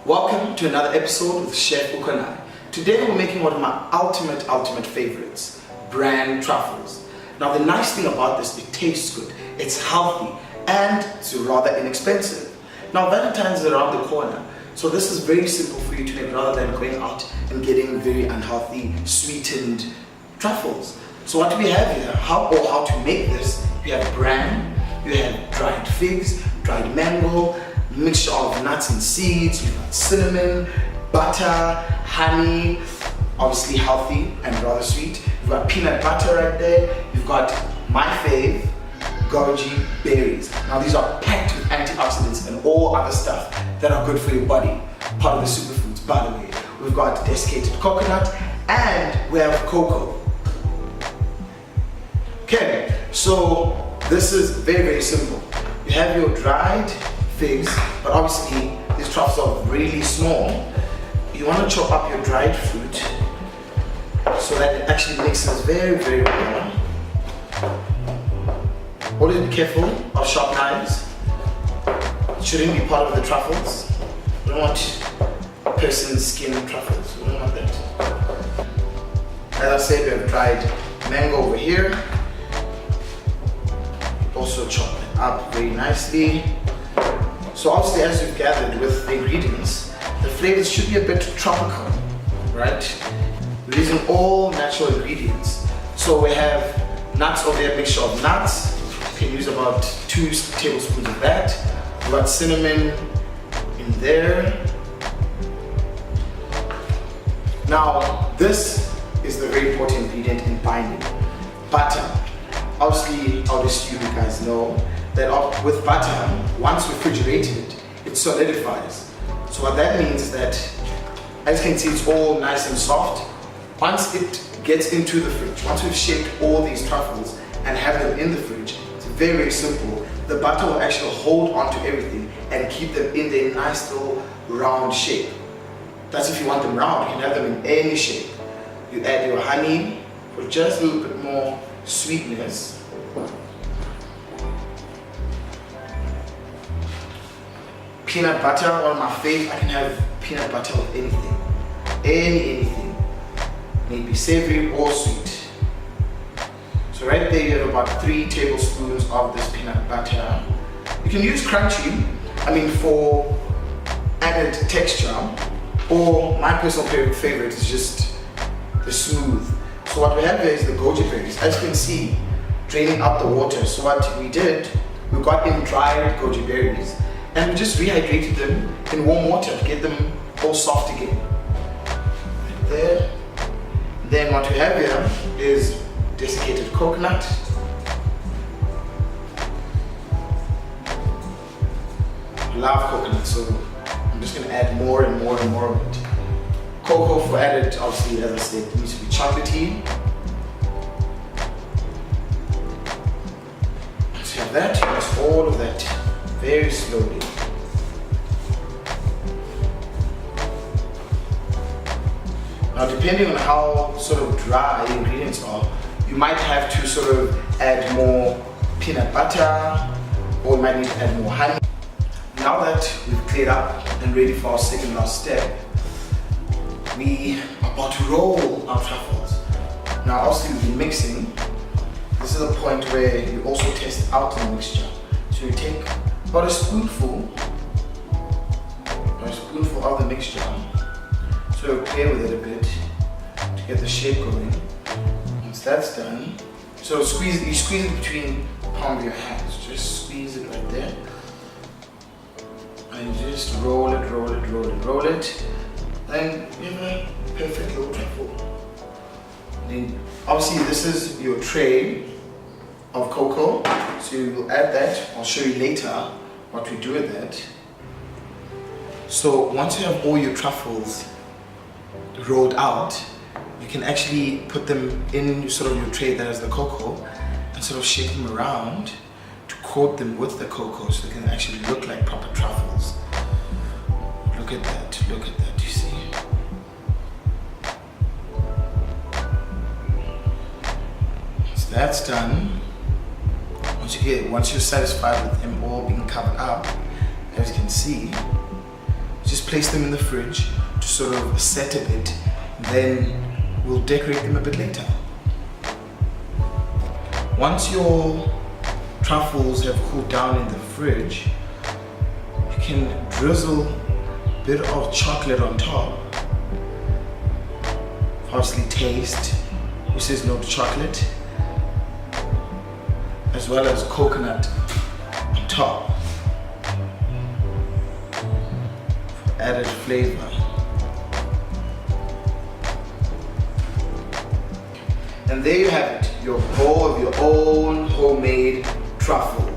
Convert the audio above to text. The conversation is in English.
Welcome to another episode with Chef Ukhonaye. Today we're making one of my ultimate favorites, Bran truffles. Now the nice thing about this, it tastes good, it's healthy, and it's rather inexpensive. Now Valentine's is around the corner, so this is very simple for you to make rather than going out and getting very unhealthy, sweetened truffles. So what we have here, how to make this, you have bran, you have dried figs, dried mango, mixture of nuts and seeds, you've got cinnamon, butter, honey, obviously healthy and rather sweet. You've got peanut butter right there. You've got my fave, Goji Berries. Now these are packed with antioxidants and all other stuff that are good for your body. Part of the superfoods, by the way. We've got desiccated coconut and we have cocoa. Okay, so this is very simple. You have your dried figs, but obviously these truffles are really small. You want to chop up your dried fruit so that it actually mixes very well. Always be careful of sharp knives. It shouldn't be part of the truffles. We don't want a person's skin truffles. We don't want that. As I said, we have dried mango over here. Also chop it up very nicely. So obviously, as you've gathered with the ingredients, the flavors should be a bit tropical, right? We're using all natural ingredients. So we have nuts over there, mixture of nuts. You can use about 2 tablespoons of that. We've got cinnamon in there. Now, this is the very important ingredient in binding. Butter. Obviously, you guys know that with butter, once refrigerated, it solidifies. So what that means is that, as you can see, it's all nice and soft. Once it gets into the fridge, once we've shaped all these truffles and have them in the fridge, it's very simple. The butter will actually hold onto everything and keep them in their nice little round shape. That's if you want them round. You can have them in any shape. You add your honey for just a little bit more sweetness. Peanut butter, one of my favorite. I can have peanut butter with anything. Anything. Maybe savory or sweet. So right there you have about 3 tablespoons of this peanut butter. You can use crunchy, for added texture, or my personal favorite is just the smooth. So what we have here is the goji berries. As you can see, draining out the water. So what we did, we got in dried goji berries and we just rehydrated them in warm water to get them all soft again. Right there. Then what we have here is desiccated coconut. I love coconut, so I'm just going to add more and more of it. Cocoa for added, obviously, as I said, it needs to be chocolatey. Once you have that, you mix all of that very slowly. Now, depending on how sort of dry the ingredients are, you might have to sort of add more peanut butter, or you might need to add more honey. Now that we've cleared up and ready for our second last step, we are about to roll our truffles. Now, obviously, we've been mixing. This is a point where you also test out the mixture. So you take about a spoonful of the mixture. So you play with it a bit to get the shape going. Once that's done, so you squeeze it between the palm of your hands. Just squeeze it right there. And you just roll it. Then you have a perfect little truffle. Then obviously this is your tray of cocoa. So you will add that. I'll show you later what we do with that. So once you have all your truffles rolled out, you can actually put them in sort of your tray that has the cocoa and sort of shake them around to coat them with the cocoa so they can actually look like proper truffles. Look at that, you see? Once that's done, once you're satisfied with them all being covered up, as you can see, just place them in the fridge to sort of set a bit, then we'll decorate them a bit later. Once your truffles have cooled down in the fridge, you can drizzle a bit of chocolate on top. Obviously taste, who says no to chocolate, as well as coconut on top for added flavor. And there you have it, your bowl of your own homemade truffles.